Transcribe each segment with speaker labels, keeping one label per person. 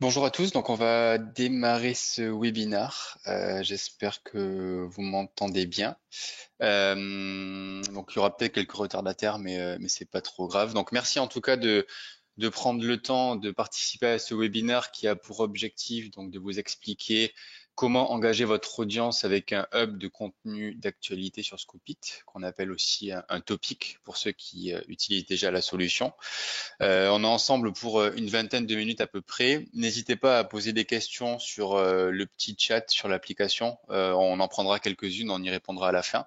Speaker 1: Bonjour à tous, donc on va démarrer ce webinar. J'espère que vous m'entendez bien. Donc il y aura peut-être quelques retardataires, mais c'est pas trop grave. Donc merci en tout cas de prendre le temps de participer à ce webinaire qui a pour objectif donc de vous expliquer comment engager votre audience avec un hub de contenu d'actualité sur Scoopit, qu'on appelle aussi un topic pour ceux qui utilisent déjà la solution. On est ensemble pour une vingtaine de minutes à peu près. N'hésitez pas à poser des questions sur le petit chat sur l'application. On en prendra quelques-unes, on y répondra à la fin.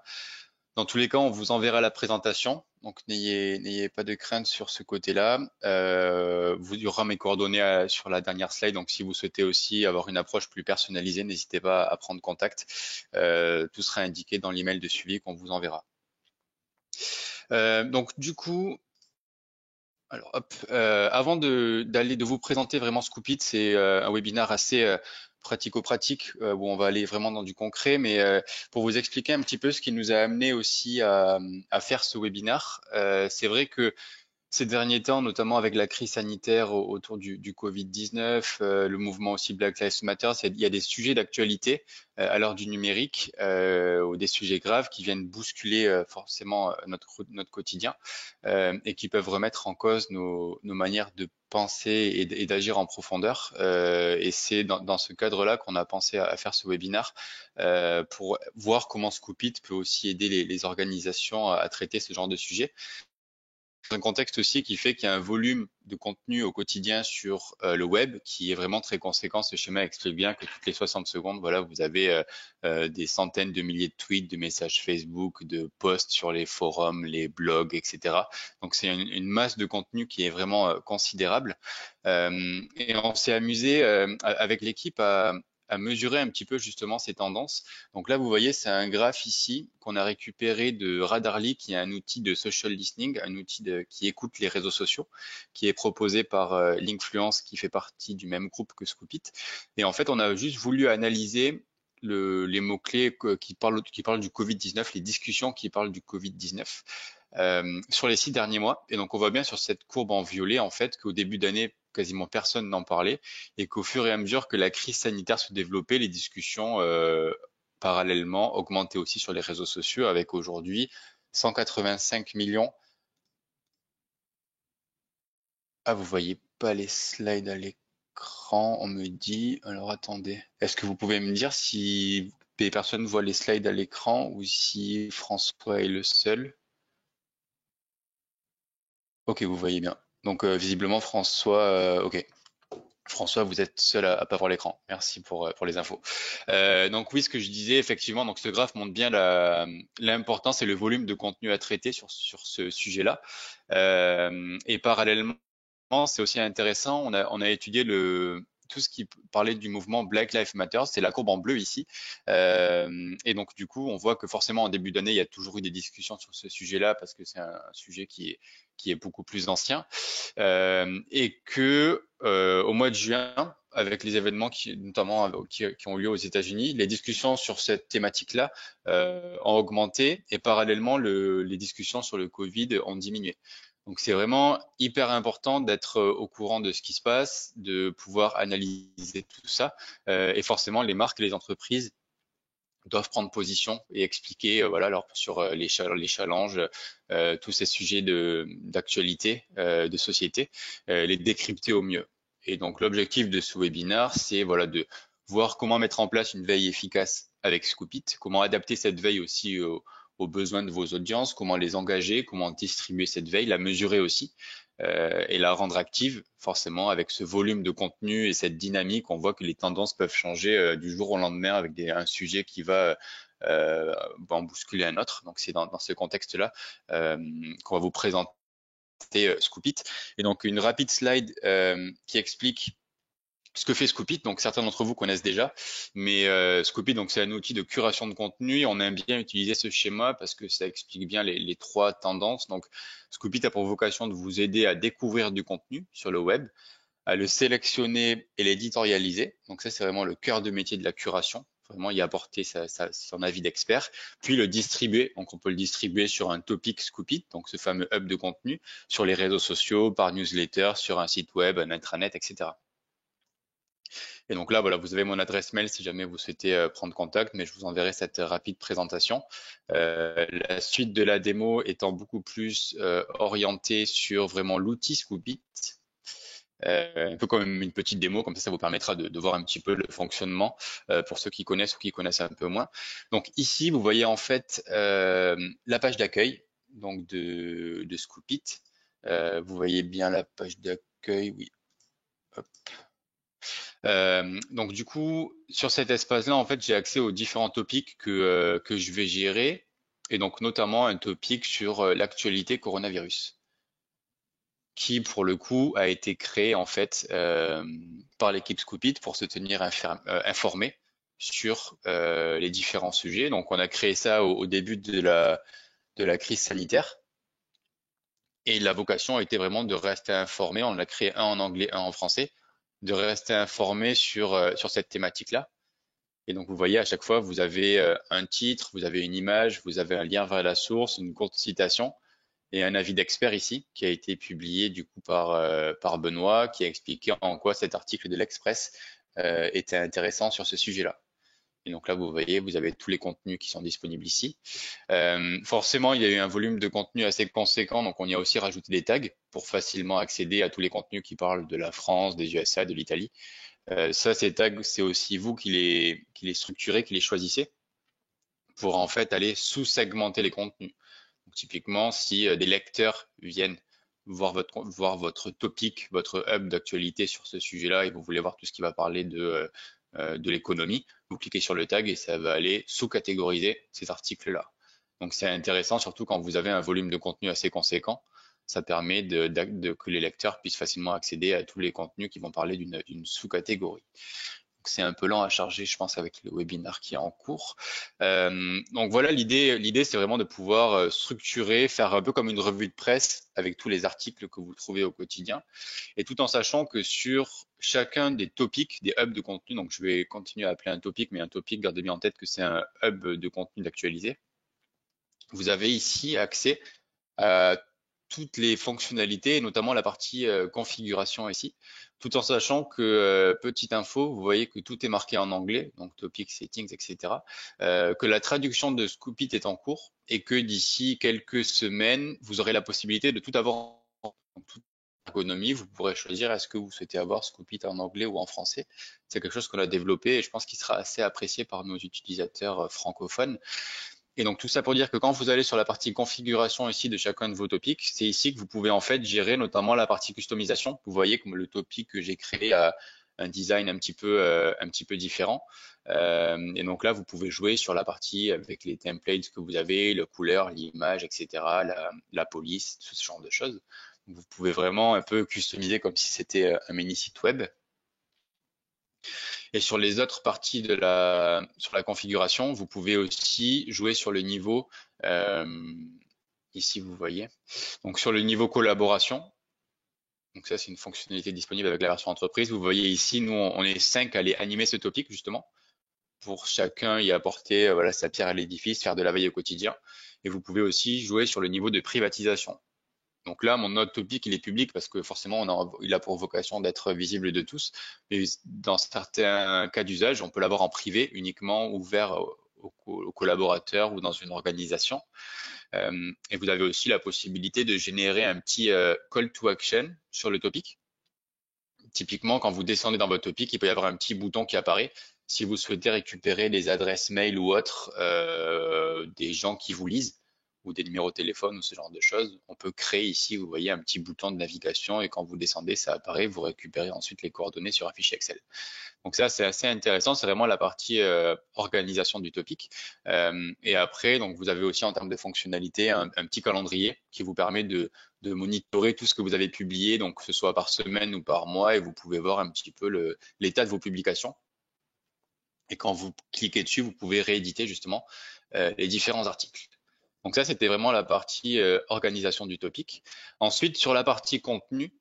Speaker 1: Dans tous les cas, on vous enverra la présentation, donc n'ayez pas de crainte sur ce côté-là. Il y aura mes coordonnées sur la dernière slide, donc si vous souhaitez aussi avoir une approche plus personnalisée, n'hésitez pas à prendre contact. Tout sera indiqué dans l'email de suivi qu'on vous enverra. Donc du coup, alors, hop, avant de vous présenter vraiment Scoopit, c'est un webinaire assez pratico-pratique où on va aller vraiment dans du concret, mais pour vous expliquer un petit peu ce qui nous a amené aussi à faire ce webinaire, c'est vrai que ces derniers temps, notamment avec la crise sanitaire autour du Covid-19, le mouvement aussi Black Lives Matter, il y a des sujets d'actualité à l'heure du numérique, ou des sujets graves qui viennent bousculer forcément notre quotidien et qui peuvent remettre en cause nos manières de penser et d'agir en profondeur. Et c'est dans ce cadre-là qu'on a pensé à faire ce webinaire pour voir comment Scoopit peut aussi aider les organisations à traiter ce genre de sujet. Un contexte aussi qui fait qu'il y a un volume de contenu au quotidien sur le web qui est vraiment très conséquent. Ce schéma explique bien que toutes les 60 secondes, voilà, vous avez des centaines de milliers de tweets, de messages Facebook, de posts sur les forums, les blogs, etc. Donc c'est une masse de contenu qui est vraiment considérable. Et on s'est amusé avec l'équipe à mesurer un petit peu justement ces tendances. Donc là, vous voyez, c'est un graphe ici qu'on a récupéré de Radarly, qui est un outil de social listening, un outil qui écoute les réseaux sociaux, qui est proposé par Linkfluence, qui fait partie du même groupe que Scoopit. Et en fait, on a juste voulu analyser les mots-clés qui parlent du Covid-19, les discussions qui parlent du Covid-19 sur les 6 derniers mois. Et donc, on voit bien sur cette courbe en violet, en fait, qu'au début d'année, quasiment personne n'en parlait et qu'au fur et à mesure que la crise sanitaire se développait, les discussions parallèlement augmentaient aussi sur les réseaux sociaux avec aujourd'hui 185 millions. Ah, vous voyez pas les slides à l'écran, on me dit. Alors attendez, est-ce que vous pouvez me dire si les personnes voient les slides à l'écran ou si François est le seul? Ok, vous voyez bien. Donc visiblement François, ok. François, vous êtes seul à pas voir l'écran. Merci pour les infos. Donc oui, ce que je disais, effectivement, donc ce graphe montre bien l'importance et le volume de contenu à traiter sur ce sujet-là. Et parallèlement, c'est aussi intéressant, on a étudié tout ce qui parlait du mouvement Black Lives Matter, c'est la courbe en bleu ici. Et donc du coup, on voit que forcément en début d'année, il y a toujours eu des discussions sur ce sujet-là parce que c'est un sujet qui est beaucoup plus ancien. Et que au mois de juin, avec les événements notamment qui ont lieu aux États-Unis, les discussions sur cette thématique-là ont augmenté et parallèlement les discussions sur le Covid ont diminué. Donc c'est vraiment hyper important d'être au courant de ce qui se passe, de pouvoir analyser tout ça. Et forcément, les marques et les entreprises doivent prendre position et expliquer voilà, sur les challenges, tous ces sujets d'actualité, de société, les décrypter au mieux. Et donc l'objectif de ce webinaire, c'est voilà, de voir comment mettre en place une veille efficace avec Scoopit, comment adapter cette veille aussi aux besoins de vos audiences, comment les engager, comment distribuer cette veille, la mesurer aussi, et la rendre active, forcément, avec ce volume de contenu et cette dynamique. On voit que les tendances peuvent changer du jour au lendemain avec un sujet qui va en bousculer un autre. Donc, c'est dans ce contexte-là qu'on va vous présenter Scoopit. Et donc, une rapide slide qui explique ce que fait Scoopit. Donc certains d'entre vous connaissent déjà, mais Scoopit, donc c'est un outil de curation de contenu. On aime bien utiliser ce schéma parce que ça explique bien les trois tendances. Donc Scoopit a pour vocation de vous aider à découvrir du contenu sur le web, à le sélectionner et l'éditorialiser. Donc ça, c'est vraiment le cœur de métier de la curation. Vraiment y apporter son avis d'expert, puis le distribuer. Donc on peut le distribuer sur un topic Scoopit, donc ce fameux hub de contenu, sur les réseaux sociaux, par newsletter, sur un site web, un intranet, etc. Et donc là, voilà, vous avez mon adresse mail si jamais vous souhaitez prendre contact, mais je vous enverrai cette rapide présentation. La suite de la démo étant beaucoup plus orientée sur vraiment l'outil Scoopit, un peu comme une petite démo, comme ça vous permettra de voir un petit peu le fonctionnement pour ceux qui connaissent ou qui connaissent un peu moins. Donc ici, vous voyez en fait la page d'accueil donc de Scoopit. Vous voyez bien la page d'accueil, oui. Hop. Donc du coup, sur cet espace-là, en fait, j'ai accès aux différents topics que je vais gérer, et donc notamment un topic sur l'actualité coronavirus, qui pour le coup a été créé en fait par l'équipe Scoopit pour se tenir informé sur les différents sujets. Donc on a créé ça au début de la crise sanitaire. Et la vocation était vraiment de rester informé. On a créé un en anglais, un en français, de rester informé sur cette thématique-là. Et donc, vous voyez, à chaque fois, vous avez un titre, vous avez une image, vous avez un lien vers la source, une courte citation et un avis d'expert ici qui a été publié du coup par Benoît, qui a expliqué en quoi cet article de l'Express était intéressant sur ce sujet-là. Et donc là, vous voyez, vous avez tous les contenus qui sont disponibles ici. Forcément, il y a eu un volume de contenu assez conséquent, donc on y a aussi rajouté des tags pour facilement accéder à tous les contenus qui parlent de la France, des USA, de l'Italie. Ça, ces tags, c'est aussi vous qui les structurez, qui les choisissez pour en fait aller sous-segmenter les contenus. Donc, typiquement, si des lecteurs viennent voir votre topic, votre hub d'actualité sur ce sujet-là et vous voulez voir tout ce qui va parler de l'économie, vous cliquez sur le tag et ça va aller sous-catégoriser ces articles-là. Donc c'est intéressant, surtout quand vous avez un volume de contenu assez conséquent. Ça permet que les lecteurs puissent facilement accéder à tous les contenus qui vont parler d'une sous-catégorie. C'est un peu lent à charger, je pense, avec le webinaire qui est en cours. Donc voilà, l'idée, c'est vraiment de pouvoir structurer, faire un peu comme une revue de presse avec tous les articles que vous trouvez au quotidien, et tout en sachant que sur chacun des topics, des hubs de contenu, donc je vais continuer à appeler un topic, mais un topic, gardez bien en tête que c'est un hub de contenu d'actualisé. Vous avez ici accès à toutes les fonctionnalités, et notamment la partie configuration ici, tout en sachant que, petite info, vous voyez que tout est marqué en anglais, donc topic, settings, etc., que la traduction de Scoopit est en cours et que d'ici quelques semaines, vous aurez la possibilité de tout avoir en toute ergonomie. Vous pourrez choisir est-ce que vous souhaitez avoir Scoopit en anglais ou en français. C'est quelque chose qu'on a développé et je pense qu'il sera assez apprécié par nos utilisateurs francophones. Et donc tout ça pour dire que quand vous allez sur la partie configuration ici de chacun de vos topics, c'est ici que vous pouvez en fait gérer notamment la partie customisation. Vous voyez comme le topic que j'ai créé a un design un petit peu différent. Et donc là, vous pouvez jouer sur la partie avec les templates que vous avez, la couleur, l'image, etc., la police, tout ce genre de choses. Donc, vous pouvez vraiment un peu customiser comme si c'était un mini site web. Et sur les autres parties sur la configuration, vous pouvez aussi jouer sur le niveau, euh, ici vous voyez, donc sur le niveau collaboration. Donc ça, c'est une fonctionnalité disponible avec la version entreprise. Vous voyez ici, nous, on est 5 à aller animer ce topic justement, pour chacun y apporter voilà, sa pierre à l'édifice, faire de la veille au quotidien. Et vous pouvez aussi jouer sur le niveau de privatisation. Donc là, mon note topic, il est public parce que forcément, il a pour vocation d'être visible de tous. Mais dans certains cas d'usage, on peut l'avoir en privé, uniquement ouvert aux collaborateurs ou dans une organisation. Et vous avez aussi la possibilité de générer un petit call to action sur le topic. Typiquement, quand vous descendez dans votre topic, il peut y avoir un petit bouton qui apparaît. Si vous souhaitez récupérer des adresses mail ou autres des gens qui vous lisent, ou des numéros de téléphone ou ce genre de choses, on peut créer ici, vous voyez, un petit bouton de navigation et quand vous descendez, ça apparaît, vous récupérez ensuite les coordonnées sur un fichier Excel. Donc ça, c'est assez intéressant, c'est vraiment la partie organisation du topic. Et après, donc vous avez aussi en termes de fonctionnalité un petit calendrier qui vous permet de monitorer tout ce que vous avez publié, donc que ce soit par semaine ou par mois, et vous pouvez voir un petit peu l'état de vos publications. Et quand vous cliquez dessus, vous pouvez rééditer justement les différents articles. Donc ça, c'était vraiment la partie organisation du topic. Ensuite, sur la partie contenu,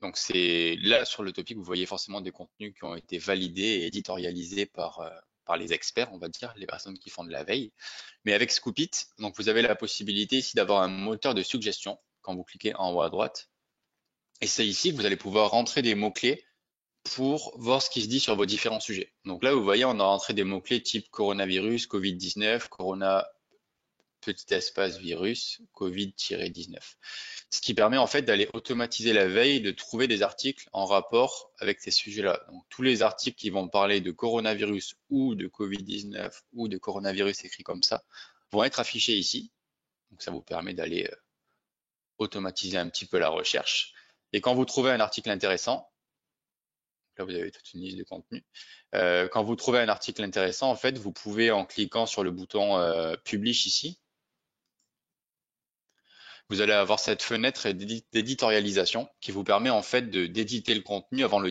Speaker 1: donc c'est là sur le topic, vous voyez forcément des contenus qui ont été validés et éditorialisés par les experts, on va dire, les personnes qui font de la veille. Mais avec Scoopit, donc vous avez la possibilité ici d'avoir un moteur de suggestion quand vous cliquez en haut à droite. Et c'est ici que vous allez pouvoir rentrer des mots-clés pour voir ce qui se dit sur vos différents sujets. Donc là, vous voyez, on a rentré des mots-clés type coronavirus, Covid-19, corona, petit espace virus, Covid-19. Ce qui permet en fait d'aller automatiser la veille, de trouver des articles en rapport avec ces sujets-là. Donc tous les articles qui vont parler de coronavirus ou de Covid-19 ou de coronavirus écrit comme ça vont être affichés ici. Donc ça vous permet d'aller automatiser un petit peu la recherche. Et quand vous trouvez un article intéressant, là vous avez toute une liste de contenus. Quand vous trouvez un article intéressant, en fait, vous pouvez en cliquant sur le bouton Publish ici, vous allez avoir cette fenêtre d'éditorialisation qui vous permet en fait d'éditer le contenu avant de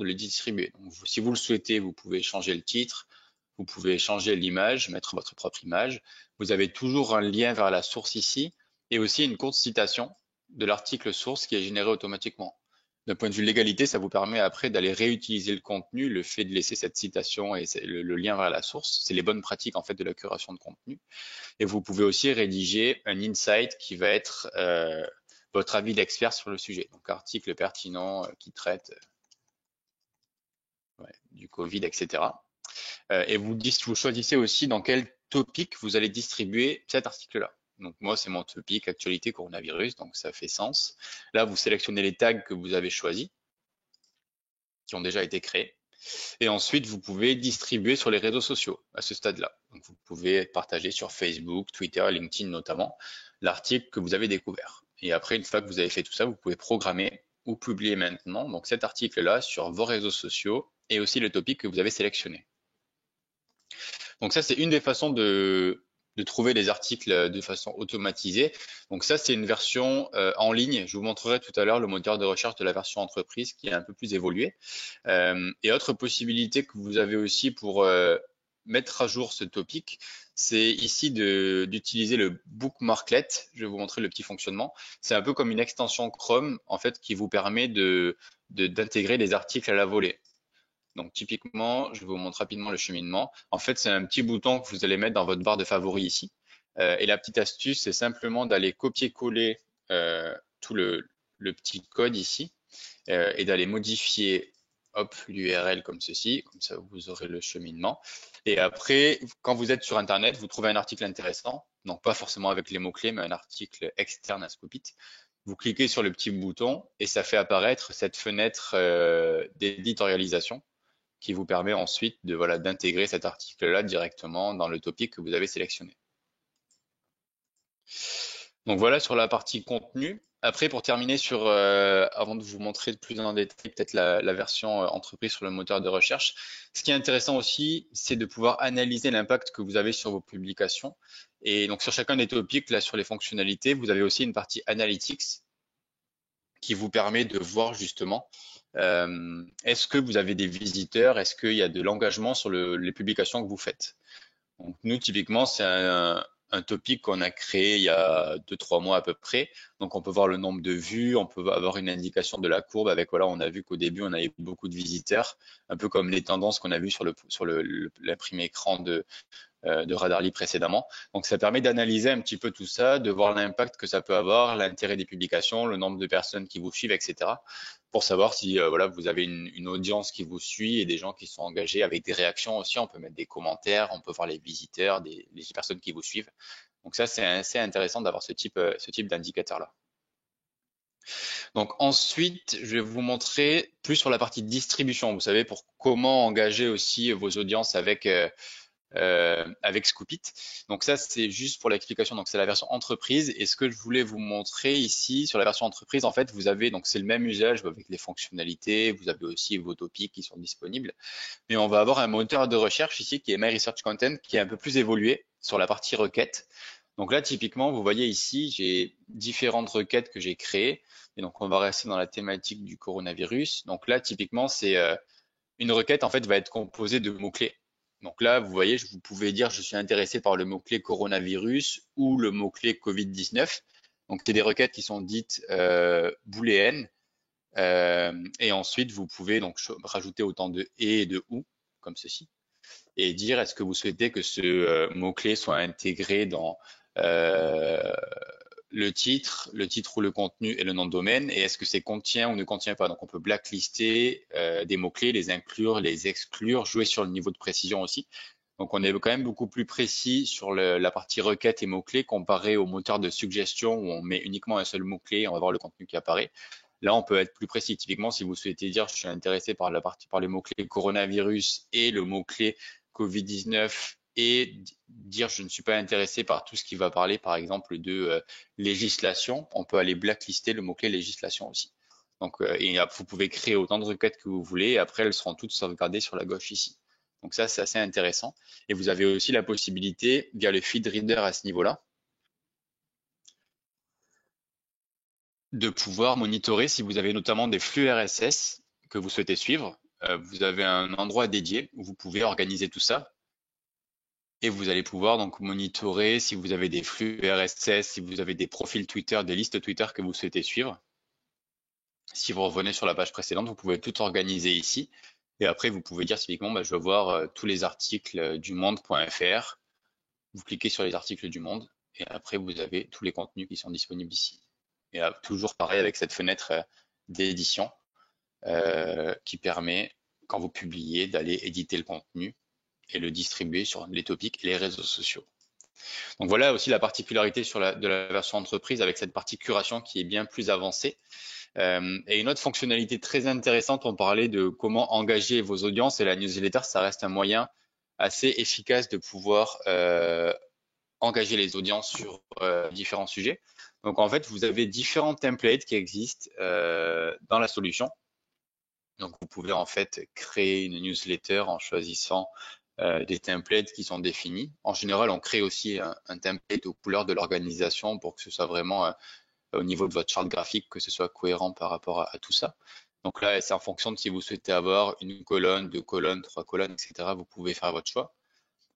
Speaker 1: le distribuer. Donc, si vous le souhaitez, vous pouvez changer le titre, vous pouvez changer l'image, mettre votre propre image. Vous avez toujours un lien vers la source ici et aussi une courte citation de l'article source qui est généré automatiquement. D'un point de vue légalité, ça vous permet après d'aller réutiliser le contenu, le fait de laisser cette citation et le lien vers la source. C'est les bonnes pratiques en fait de la curation de contenu. Et vous pouvez aussi rédiger un insight qui va être votre avis d'expert sur le sujet. Donc, article pertinent qui traite du Covid, etc. Et vous choisissez aussi dans quel topic vous allez distribuer cet article-là. Donc, moi, c'est mon topic actualité coronavirus, donc ça fait sens. Là, vous sélectionnez les tags que vous avez choisis, qui ont déjà été créés. Et ensuite, vous pouvez distribuer sur les réseaux sociaux à ce stade-là. Donc, vous pouvez partager sur Facebook, Twitter, LinkedIn notamment, l'article que vous avez découvert. Et après, une fois que vous avez fait tout ça, vous pouvez programmer ou publier maintenant donc cet article-là sur vos réseaux sociaux et aussi le topic que vous avez sélectionné. Donc ça, c'est une des façons de trouver les articles de façon automatisée. Donc ça, c'est une version en ligne. Je vous montrerai tout à l'heure le moteur de recherche de la version entreprise qui est un peu plus évolué. Et autre possibilité que vous avez aussi pour mettre à jour ce topic, c'est ici d'utiliser le bookmarklet. Je vais vous montrer le petit fonctionnement. C'est un peu comme une extension Chrome en fait qui vous permet d'intégrer des articles à la volée. Donc typiquement, je vous montre rapidement le cheminement. En fait, c'est un petit bouton que vous allez mettre dans votre barre de favoris ici. Et la petite astuce, c'est simplement d'aller copier-coller tout le petit code ici et d'aller modifier hop, l'URL comme ceci, comme ça vous aurez le cheminement. Et après, quand vous êtes sur Internet, vous trouvez un article intéressant, donc pas forcément avec les mots-clés, mais un article externe à Scoopit. Vous cliquez sur le petit bouton et ça fait apparaître cette fenêtre d'éditorialisation qui vous permet ensuite de voilà d'intégrer cet article-là directement dans le topic que vous avez sélectionné. Donc voilà sur la partie contenu. Après, pour terminer sur, avant de vous montrer plus en détail peut-être la version entreprise sur le moteur de recherche, ce qui est intéressant aussi, c'est de pouvoir analyser l'impact que vous avez sur vos publications. Et donc sur chacun des topics, là sur les fonctionnalités, vous avez aussi une partie analytics qui vous permet de voir justement est-ce que vous avez des visiteurs, est-ce qu'il y a de l'engagement sur les publications que vous faites. Donc nous, typiquement, c'est un topic qu'on a créé il y a 2-3 mois à peu près. Donc on peut voir le nombre de vues, on peut avoir une indication de la courbe avec, voilà, on a vu qu'au début, on avait beaucoup de visiteurs, un peu comme les tendances qu'on a vues sur l'imprimé écran de Radarly précédemment. Donc ça permet d'analyser un petit peu tout ça, de voir l'impact que ça peut avoir, l'intérêt des publications, le nombre de personnes qui vous suivent, etc. pour savoir si voilà, vous avez une audience qui vous suit et des gens qui sont engagés avec des réactions aussi. On peut mettre des commentaires, on peut voir les visiteurs, les personnes qui vous suivent. Donc ça, c'est assez intéressant d'avoir ce type d'indicateur-là. Donc ensuite, je vais vous montrer plus sur la partie distribution, vous savez, pour comment engager aussi vos audiences avec Scoopit. Donc ça, c'est juste pour l'explication. Donc c'est la version entreprise. Et ce que je voulais vous montrer ici sur la version entreprise, en fait, vous avez donc c'est le même usage avec les fonctionnalités. Vous avez aussi vos topics qui sont disponibles. Mais on va avoir un moteur de recherche ici qui est My Research Content, qui est un peu plus évolué sur la partie requête. Donc là, typiquement, vous voyez ici, j'ai différentes requêtes que j'ai créées. Et donc on va rester dans la thématique du coronavirus. Donc là, typiquement, c'est une requête en fait va être composée de mots-clés. Donc là, vous voyez, vous pouvez dire je suis intéressé par le mot-clé coronavirus ou le mot-clé Covid-19. Donc c'est des requêtes qui sont dites booléennes. Et ensuite, vous pouvez donc rajouter autant de et de ou, comme ceci, et dire est-ce que vous souhaitez que ce mot-clé soit intégré dans euh, le titre ou le contenu et le nom de domaine, et est-ce que c'est contient ou ne contient pas. Donc on peut blacklister des mots-clés, les inclure, les exclure, jouer sur le niveau de précision aussi. Donc on est quand même beaucoup plus précis sur la partie requête et mots-clés comparé au moteur de suggestion où on met uniquement un seul mot-clé et on va voir le contenu qui apparaît. Là, on peut être plus précis. Typiquement, si vous souhaitez dire je suis intéressé par les mots-clés coronavirus et le mot-clé Covid-19 et dire je ne suis pas intéressé par tout ce qui va parler, par exemple, de législation, on peut aller blacklister le mot-clé législation aussi. Donc, vous pouvez créer autant de requêtes que vous voulez et après, elles seront toutes sauvegardées sur la gauche ici. Donc ça, c'est assez intéressant. Et vous avez aussi la possibilité, via le feed reader à ce niveau-là, de pouvoir monitorer si vous avez notamment des flux RSS que vous souhaitez suivre. Vous avez un endroit dédié où vous pouvez organiser tout ça et vous allez pouvoir donc monitorer si vous avez des flux RSS, si vous avez des profils Twitter, des listes Twitter que vous souhaitez suivre. Si vous revenez sur la page précédente, vous pouvez tout organiser ici. Et après, vous pouvez dire typiquement, bah, je veux voir tous les articles du monde.fr. Vous cliquez sur les articles du monde et après, vous avez tous les contenus qui sont disponibles ici. Et toujours pareil avec cette fenêtre d'édition qui permet, quand vous publiez, d'aller éditer le contenu et le distribuer sur les topics et les réseaux sociaux. Donc voilà aussi la particularité de la version entreprise avec cette partie curation qui est bien plus avancée. Et une autre fonctionnalité très intéressante, on parlait de comment engager vos audiences et la newsletter, ça reste un moyen assez efficace de pouvoir engager les audiences sur différents sujets. Donc en fait, vous avez différents templates qui existent dans la solution. Donc vous pouvez en fait créer une newsletter en choisissant des templates qui sont définis. En général, on crée aussi un template aux couleurs de l'organisation pour que ce soit vraiment au niveau de votre charte graphique, que ce soit cohérent par rapport à tout ça. Donc là, c'est en fonction de si vous souhaitez avoir une colonne, deux colonnes, trois colonnes, etc. Vous pouvez faire votre choix.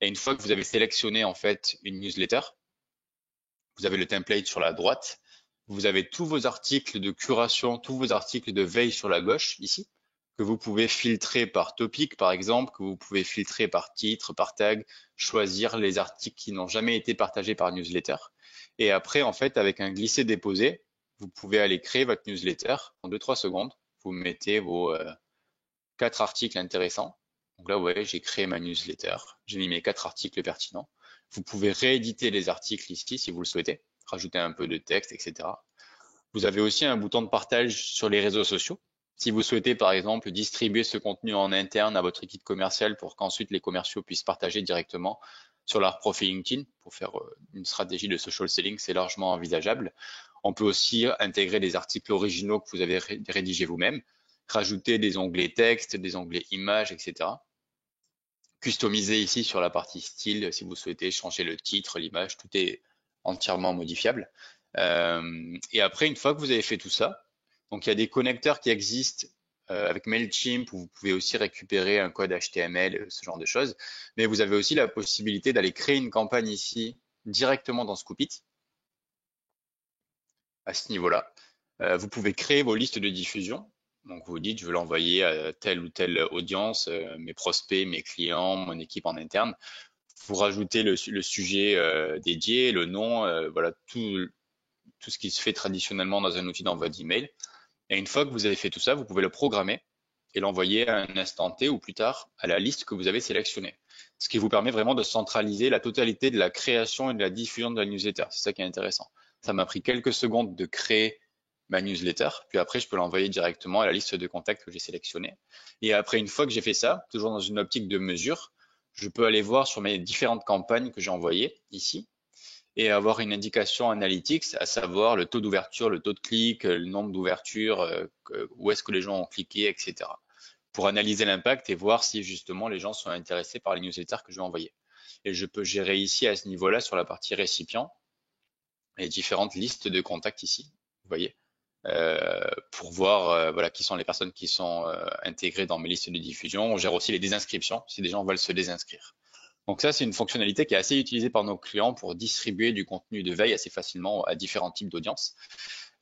Speaker 1: Et une fois que vous avez sélectionné en fait une newsletter, vous avez le template sur la droite. Vous avez tous vos articles de curation, tous vos articles de veille sur la gauche ici, que vous pouvez filtrer par topic par exemple, que vous pouvez filtrer par titre, par tag, choisir les articles qui n'ont jamais été partagés par newsletter. Et après, en fait, avec un glisser-déposer, vous pouvez aller créer votre newsletter en 2-3 secondes. Vous mettez vos 4 articles intéressants. Donc là, vous voyez, j'ai créé ma newsletter. J'ai mis mes 4 articles pertinents. Vous pouvez rééditer les articles ici si vous le souhaitez, rajouter un peu de texte, etc. Vous avez aussi un bouton de partage sur les réseaux sociaux. Si vous souhaitez, par exemple, distribuer ce contenu en interne à votre équipe commerciale pour qu'ensuite les commerciaux puissent partager directement sur leur profil LinkedIn pour faire une stratégie de social selling, c'est largement envisageable. On peut aussi intégrer des articles originaux que vous avez rédigés vous-même, rajouter des onglets texte, des onglets images, etc. Customiser ici sur la partie style, si vous souhaitez changer le titre, l'image, tout est entièrement modifiable. Et après, une fois que vous avez fait tout ça, donc il y a des connecteurs qui existent avec Mailchimp où vous pouvez aussi récupérer un code HTML, ce genre de choses. Mais vous avez aussi la possibilité d'aller créer une campagne ici directement dans Scoopit à ce niveau-là. Vous pouvez créer vos listes de diffusion. Donc vous dites, je veux l'envoyer à telle ou telle audience, mes prospects, mes clients, mon équipe en interne. Vous rajoutez le sujet dédié, le nom, voilà tout ce qui se fait traditionnellement dans un outil d'envoi d'email. Et une fois que vous avez fait tout ça, vous pouvez le programmer et l'envoyer à un instant T ou plus tard à la liste que vous avez sélectionnée. Ce qui vous permet vraiment de centraliser la totalité de la création et de la diffusion de la newsletter. C'est ça qui est intéressant. Ça m'a pris quelques secondes de créer ma newsletter, puis après je peux l'envoyer directement à la liste de contacts que j'ai sélectionnée. Et après, une fois que j'ai fait ça, toujours dans une optique de mesure, je peux aller voir sur mes différentes campagnes que j'ai envoyées ici et avoir une indication analytics, à savoir le taux d'ouverture, le taux de clic, le nombre d'ouvertures, où est-ce que les gens ont cliqué, etc. Pour analyser l'impact et voir si justement les gens sont intéressés par les newsletters que je vais envoyer. Et je peux gérer ici à ce niveau-là sur la partie récipient les différentes listes de contacts ici, vous voyez, pour voir voilà qui sont les personnes qui sont intégrées dans mes listes de diffusion. On gère aussi les désinscriptions si des gens veulent se désinscrire. Donc ça, c'est une fonctionnalité qui est assez utilisée par nos clients pour distribuer du contenu de veille assez facilement à différents types d'audience.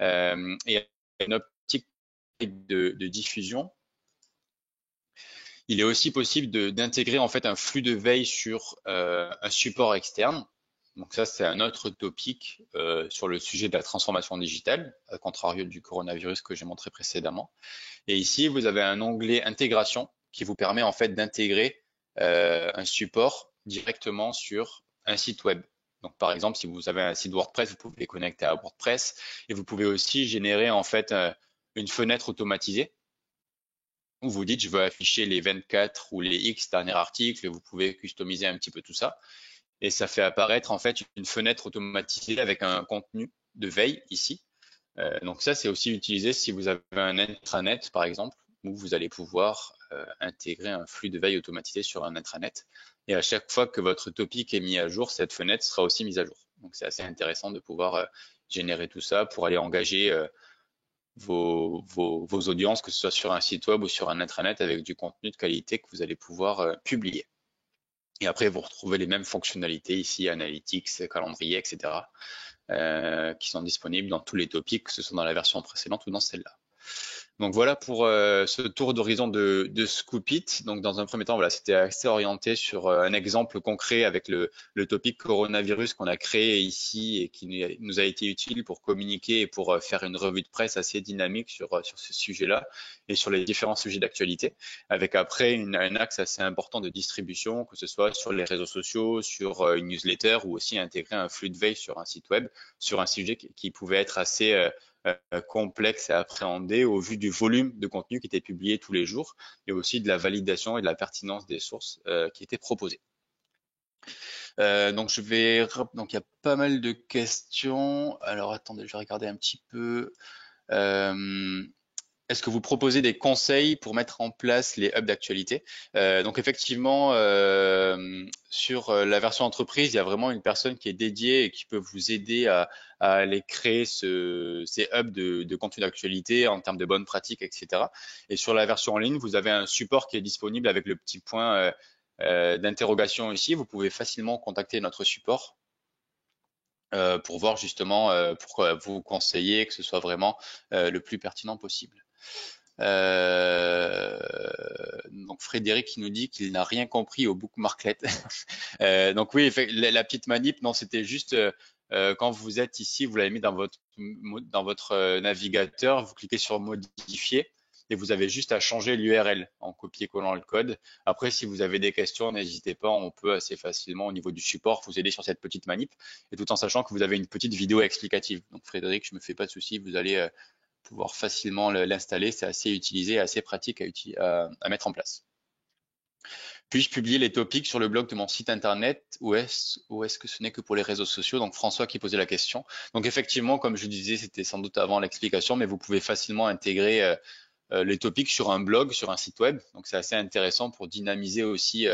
Speaker 1: Et une optique de diffusion, il est aussi possible d'intégrer en fait un flux de veille sur un support externe. Donc ça, c'est un autre topic sur le sujet de la transformation digitale, à contrario du coronavirus que j'ai montré précédemment. Et ici, vous avez un onglet intégration qui vous permet en fait d'intégrer un support directement sur un site web. Donc par exemple, si vous avez un site WordPress, vous pouvez connecter à WordPress et vous pouvez aussi générer en fait une fenêtre automatisée où vous dites je veux afficher les 24 ou les X derniers articles et vous pouvez customiser un petit peu tout ça. Et ça fait apparaître en fait une fenêtre automatisée avec un contenu de veille ici. Donc ça, c'est aussi utilisé si vous avez un intranet, par exemple, où vous allez pouvoir intégrer un flux de veille automatisé sur un intranet. Et à chaque fois que votre topic est mis à jour, cette fenêtre sera aussi mise à jour. Donc c'est assez intéressant de pouvoir générer tout ça pour aller engager vos audiences, que ce soit sur un site web ou sur un intranet, avec du contenu de qualité que vous allez pouvoir publier. Et après, vous retrouvez les mêmes fonctionnalités ici, Analytics, calendrier, etc., qui sont disponibles dans tous les topics, que ce soit dans la version précédente ou dans celle-là. Donc voilà pour ce tour d'horizon de Scoopit. Donc dans un premier temps, voilà, c'était assez orienté sur un exemple concret avec le topic coronavirus qu'on a créé ici et qui nous a été utile pour communiquer et pour faire une revue de presse assez dynamique sur ce sujet-là et sur les différents sujets d'actualité, avec après un axe assez important de distribution, que ce soit sur les réseaux sociaux, sur une newsletter ou aussi intégrer un flux de veille sur un site web, sur un sujet qui pouvait être assez complexe à appréhender au vu du volume de contenu qui était publié tous les jours et aussi de la validation et de la pertinence des sources qui étaient proposées. Donc donc il y a pas mal de questions. Alors attendez, je vais regarder un petit peu. Euh, Est-ce que vous proposez des conseils pour mettre en place les hubs d'actualité? Donc effectivement, sur la version entreprise, il y a vraiment une personne qui est dédiée et qui peut vous aider à aller créer ces hubs de contenu d'actualité en termes de bonnes pratiques, etc. Et sur la version en ligne, vous avez un support qui est disponible avec le petit point d'interrogation ici. Vous pouvez facilement contacter notre support pour voir justement pour vous conseiller que ce soit vraiment le plus pertinent possible. Euh, donc Frédéric qui nous dit qu'il n'a rien compris au bookmarklet. Donc oui, la petite manip, non, c'était juste quand vous êtes ici, vous l'avez mis dans votre navigateur, vous cliquez sur modifier et vous avez juste à changer l'URL en copier-collant le code. Après, si vous avez des questions, n'hésitez pas, on peut assez facilement au niveau du support vous aider sur cette petite manip et tout en sachant que vous avez une petite vidéo explicative. Donc Frédéric, je me fais pas de souci, vous allez pouvoir facilement l'installer. C'est assez utilisé, assez pratique à mettre en place. Puis-je publier les topics sur le blog de mon site internet ou est-ce que ce n'est que pour les réseaux sociaux? Donc François qui posait la question. Donc effectivement, comme je disais, c'était sans doute avant l'explication, mais vous pouvez facilement intégrer les topics sur un blog, sur un site web. Donc c'est assez intéressant pour dynamiser aussi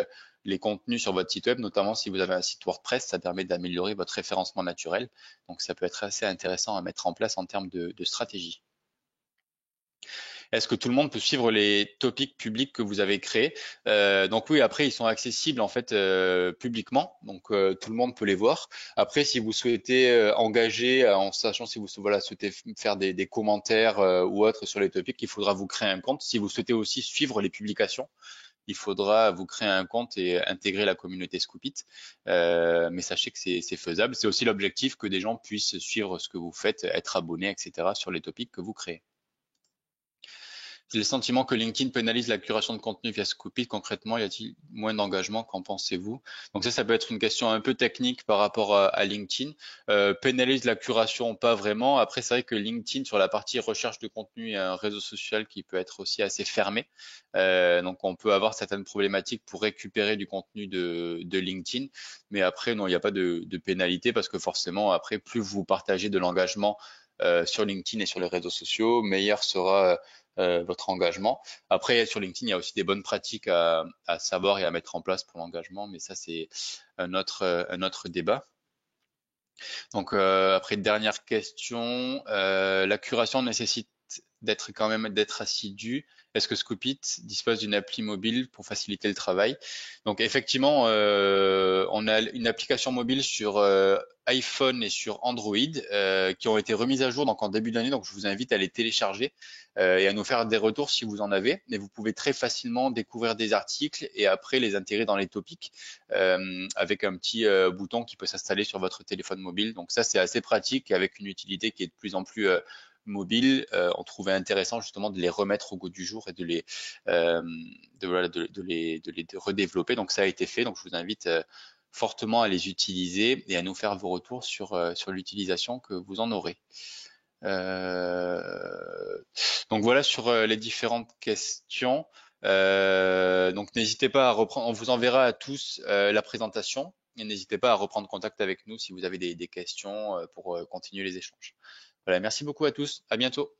Speaker 1: les contenus sur votre site web, notamment si vous avez un site WordPress, ça permet d'améliorer votre référencement naturel. Donc ça peut être assez intéressant à mettre en place en termes de stratégie. Est-ce que tout le monde peut suivre les topics publics que vous avez créés? Donc oui, après ils sont accessibles en fait publiquement, donc tout le monde peut les voir. Après, si vous souhaitez engager, en sachant si vous voilà, souhaitez faire des commentaires ou autres sur les topics, il faudra vous créer un compte. Si vous souhaitez aussi suivre les publications, il faudra vous créer un compte et intégrer la communauté Scoopit. Mais sachez que c'est faisable. C'est aussi l'objectif que des gens puissent suivre ce que vous faites, être abonnés, etc. sur les topics que vous créez. J'ai le sentiment que LinkedIn pénalise la curation de contenu via Scoopit. Concrètement, y a-t-il moins d'engagement? Qu'en pensez-vous? Donc ça peut être une question un peu technique par rapport à LinkedIn. Pénalise la curation, pas vraiment. Après, c'est vrai que LinkedIn, sur la partie recherche de contenu, est un réseau social qui peut être aussi assez fermé. Donc on peut avoir certaines problématiques pour récupérer du contenu de LinkedIn. Mais après, non, il n'y a pas de pénalité parce que forcément, après, plus vous partagez de l'engagement sur LinkedIn et sur les réseaux sociaux, meilleur sera votre engagement. Après, sur LinkedIn, il y a aussi des bonnes pratiques à savoir et à mettre en place pour l'engagement, mais ça, c'est un autre débat. Donc, après, dernière question, la curation nécessite d'être quand même d'être assidu. Est-ce que Scoopit dispose d'une appli mobile pour faciliter le travail? Donc effectivement, on a une application mobile sur iPhone et sur Android qui ont été remises à jour donc en début d'année. Donc je vous invite à les télécharger et à nous faire des retours si vous en avez. Mais vous pouvez très facilement découvrir des articles et après les intégrer dans les topics avec un petit bouton qui peut s'installer sur votre téléphone mobile. Donc ça c'est assez pratique et avec une utilité qui est de plus en plus mobile. On trouvait intéressant justement de les remettre au goût du jour et de les voilà, de les redévelopper. Donc ça a été fait. Donc je vous invite fortement à les utiliser et à nous faire vos retours sur l'utilisation que vous en aurez. Donc voilà sur les différentes questions. Donc n'hésitez pas à reprendre, on vous enverra à tous la présentation et n'hésitez pas à reprendre contact avec nous si vous avez des questions pour continuer les échanges. Voilà, merci beaucoup à tous, à bientôt.